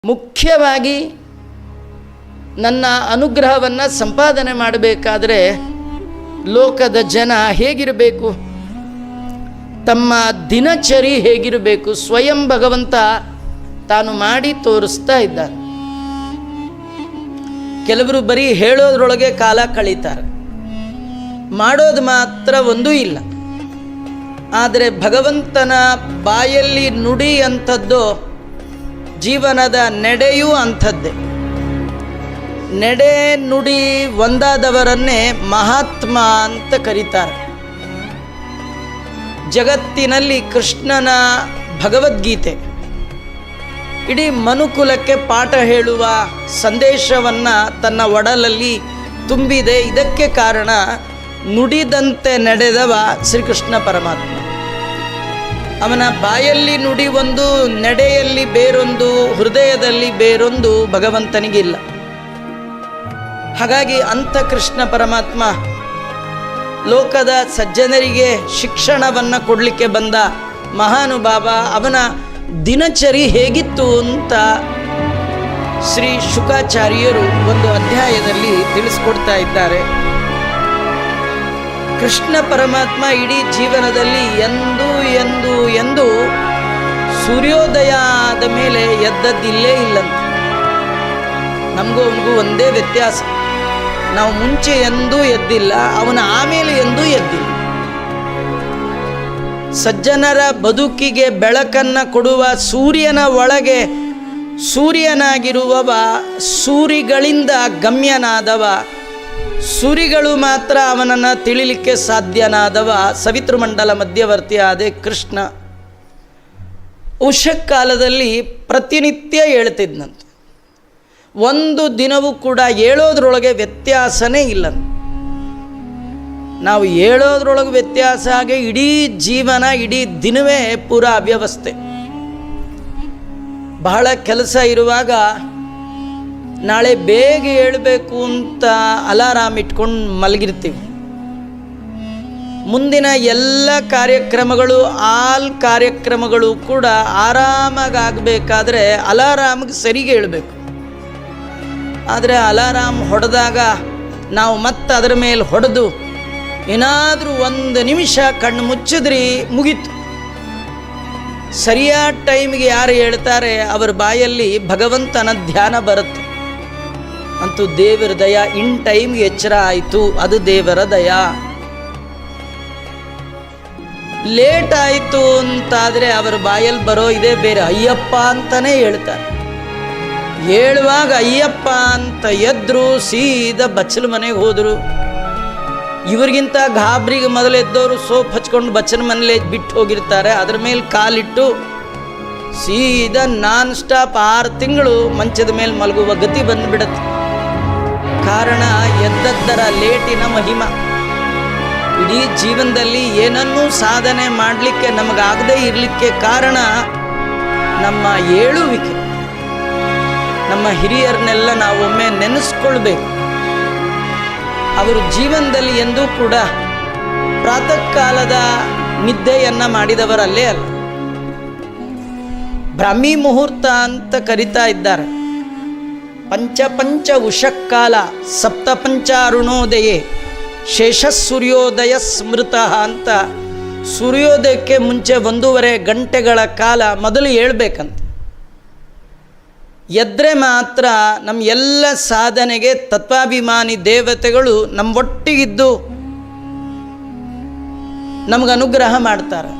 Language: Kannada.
ಮುಖ್ಯವಾಗಿ ನನ್ನ ಅನುಗ್ರಹವನ್ನು ಸಂಪಾದನೆ ಮಾಡಬೇಕಾದ್ರೆ ಲೋಕದ ಜನ ಹೇಗಿರಬೇಕು, ತಮ್ಮ ದಿನಚರಿ ಹೇಗಿರಬೇಕು, ಸ್ವಯಂ ಭಗವಂತ ತಾನು ಮಾಡಿ ತೋರಿಸ್ತಾ ಇದ್ದಾನೆ. ಕೆಲವರು ಬರೀ ಹೇಳೋದ್ರೊಳಗೆ ಕಾಲ ಕಳೀತಾರೆ, ಮಾಡೋದು ಮಾತ್ರ ಒಂದೂ ಇಲ್ಲ. ಆದರೆ ಭಗವಂತನ ಬಾಯಲ್ಲಿ ನುಡಿ ಅಂಥದ್ದು ಜೀವನದ ನಡೆಯೂ ಅಂಥದ್ದೇ. ನಡೆ ನುಡಿ ಒಂದಾದವರನ್ನೇ ಮಹಾತ್ಮ ಅಂತ ಕರೀತಾರೆ. ಜಗತ್ತಿನಲ್ಲಿ ಕೃಷ್ಣನ ಭಗವದ್ಗೀತೆ ಇಡೀ ಮನುಕುಲಕ್ಕೆ ಪಾಠ ಹೇಳುವ ಸಂದೇಶವನ್ನು ತನ್ನ ಒಡಲಲ್ಲಿ ತುಂಬಿದೆ. ಇದಕ್ಕೆ ಕಾರಣ ನುಡಿದಂತೆ ನಡೆದವ ಶ್ರೀಕೃಷ್ಣ ಪರಮಾತ್ಮ. ಅವನ ಬಾಯಲ್ಲಿ ನುಡಿ ಒಂದು, ನಡೆಯಲ್ಲಿ ಬೇರೊಂದು, ಹೃದಯದಲ್ಲಿ ಬೇರೊಂದು ಭಗವಂತನಿಗಿಲ್ಲ. ಹಾಗಾಗಿ ಅಂಥ ಕೃಷ್ಣ ಪರಮಾತ್ಮ ಲೋಕದ ಸಜ್ಜನರಿಗೆ ಶಿಕ್ಷಣವನ್ನು ಕೊಡಲಿಕ್ಕೆ ಬಂದ ಮಹಾನುಭಾವ. ಅವನ ದಿನಚರಿ ಹೇಗಿತ್ತು ಅಂತ ಶ್ರೀ ಶುಕಾಚಾರ್ಯರು ಒಂದು ಅಧ್ಯಾಯದಲ್ಲಿ ತಿಳಿಸ್ಕೊಡ್ತಾ ಇದ್ದಾರೆ. ಕೃಷ್ಣ ಪರಮಾತ್ಮ ಇಡೀ ಜೀವನದಲ್ಲಿ ಎಂದು ಸೂರ್ಯೋದಯ ಆದ ಮೇಲೆ ಎದ್ದದ್ದಿಲ್ಲೇ ಇಲ್ಲಂತ. ನಮಗೂ ಅವನಿಗೂ ಒಂದೇ ವ್ಯತ್ಯಾಸ, ನಾವು ಮುಂಚೆ ಎಂದೂ ಎದ್ದಿಲ್ಲ, ಅವನ ಆಮೇಲೆ ಎಂದೂ ಎದ್ದಿಲ್ಲ. ಸಜ್ಜನರ ಬದುಕಿಗೆ ಬೆಳಕನ್ನು ಕೊಡುವ ಸೂರ್ಯನ ಒಳಗೆ ಸೂರ್ಯನಾಗಿರುವವ, ಸೂರಿಗಳಿಂದ ಗಮ್ಯನಾದವ, ಸೂರಿಗಳು ಮಾತ್ರ ಅವನನ್ನು ತಿಳಿಲಿಕ್ಕೆ ಸಾಧ್ಯನಾದವ, ಸವಿತೃಮಂಡಲ ಮಧ್ಯವರ್ತಿ ಆದ ಕೃಷ್ಣ. ಉಷಕ್ಕಾಲದಲ್ಲಿ ಪ್ರತಿನಿತ್ಯ ಹೇಳ್ತಿದ್ನಂತೆ. ಒಂದು ದಿನವೂ ಕೂಡ ಹೇಳೋದ್ರೊಳಗೆ ವ್ಯತ್ಯಾಸನೇ ಇಲ್ಲ. ನಾವು ಹೇಳೋದ್ರೊಳಗೆ ವ್ಯತ್ಯಾಸ ಆಗಿ ಇಡೀ ಜೀವನ, ಇಡೀ ದಿನವೇ ಪೂರ ಅವ್ಯವಸ್ಥೆ. ಬಹಳ ಕೆಲಸ ಇರುವಾಗ ನಾಳೆ ಬೇಗ ಹೇಳಬೇಕು ಅಂತ ಅಲಾರಾಮ್ ಇಟ್ಕೊಂಡು ಮಲಗಿರ್ತೀವಿ. ಮುಂದಿನ ಎಲ್ಲ ಕಾರ್ಯಕ್ರಮಗಳು, ಆಲ್ ಕಾರ್ಯಕ್ರಮಗಳು ಕೂಡ ಆರಾಮಾಗಿ ಆಗಬೇಕಾದ್ರೆ ಅಲಾರಾಮ್ಗೆ ಸರಿಗೆ ಹೇಳಬೇಕು. ಆದರೆ ಅಲಾರಾಮ್ ಹೊಡೆದಾಗ ನಾವು ಮತ್ತೆ ಅದರ ಮೇಲೆ ಹೊಡೆದು ಏನಾದರೂ ಒಂದು ನಿಮಿಷ ಕಣ್ಣು ಮುಚ್ಚಿದ್ರಿ ಮುಗೀತು. ಸರಿಯಾದ ಟೈಮಿಗೆ ಯಾರು ಹೇಳ್ತಾರೆ ಅವರ ಬಾಯಲ್ಲಿ ಭಗವಂತನ ಧ್ಯಾನ ಬರುತ್ತೆ. ಅಂತೂ ದೇವರ ದಯ, ಇನ್ ಟೈಮ್ಗೆ ಎಚ್ಚರ ಆಯಿತು, ಅದು ದೇವರ ದಯ. ಲೇಟ್ ಆಯಿತು ಅಂತಾದರೆ ಅವರ ಬಾಯಲ್ಲಿ ಬರೋ ಇದೇ ಬೇರೆ, ಅಯ್ಯಪ್ಪ ಅಂತಲೇ ಹೇಳ್ತಾರೆ. ಹೇಳುವಾಗ ಅಯ್ಯಪ್ಪ ಅಂತ ಎದ್ರು, ಸೀದಾ ಬಚ್ಚಲ ಮನೆಗೆ ಹೋದರು. ಇವ್ರಿಗಿಂತ ಗಾಬರಿಗೆ ಮೊದಲೆದ್ದವರು ಸೋಪ್ ಹಚ್ಕೊಂಡು ಬಚ್ಚಲ ಮನೇಲಿ ಬಿಟ್ಟು ಹೋಗಿರ್ತಾರೆ. ಅದ್ರ ಮೇಲೆ ಕಾಲಿಟ್ಟು ಸೀದಾ ನಾನ್ ಸ್ಟಾಪ್ 6 ತಿಂಗಳು ಮಂಚದ ಮೇಲೆ ಮಲಗುವ ಗತಿ ಬಂದುಬಿಡತ್ತೆ. ಕಾರಣ ಎದ್ದದ್ದರ ಲೇಟಿನ ಮಹಿಮ. ಇಡೀ ಜೀವನದಲ್ಲಿ ಏನನ್ನೂ ಸಾಧನೆ ಮಾಡಲಿಕ್ಕೆ ನಮಗಾಗದೇ ಇರಲಿಕ್ಕೆ ಕಾರಣ ನಮ್ಮ ಏಳುವಿಕೆ. ನಮ್ಮ ಹಿರಿಯರನ್ನೆಲ್ಲ ನಾವೊಮ್ಮೆ ನೆನೆಸ್ಕೊಳ್ಬೇಕು. ಅವರು ಜೀವನದಲ್ಲಿ ಎಂದೂ ಕೂಡ ಪ್ರಾತಃ ಕಾಲದ ನಿದ್ದೆಯನ್ನು ಮಾಡಿದವರಲ್ಲೇ ಅಲ್ಲ. ಬ್ರಾಹ್ಮಿ ಮುಹೂರ್ತ ಅಂತ ಕರಿತಾ ಇದ್ದಾರೆ. ಪಂಚ ಉಷಕ್ಕಾಲ ಸಪ್ತಪಂಚ ಅರುಣೋದಯೇ ಶೇಷ ಸೂರ್ಯೋದಯ ಸ್ಮೃತ ಅಂತ. ಸೂರ್ಯೋದಯಕ್ಕೆ ಮುಂಚೆ 1.5 ಗಂಟೆಗಳ ಕಾಲ ಮೊದಲು ಹೇಳ್ಬೇಕಂತ. ಎದ್ರೆ ಮಾತ್ರ ನಮ್ಮ ಎಲ್ಲ ಸಾಧನೆಗೆ ತತ್ವಾಭಿಮಾನಿ ದೇವತೆಗಳು ನಮ್ಮ ಒಟ್ಟಿಗಿದ್ದು ನಮಗೆ ಅನುಗ್ರಹ ಮಾಡ್ತಾರೆ.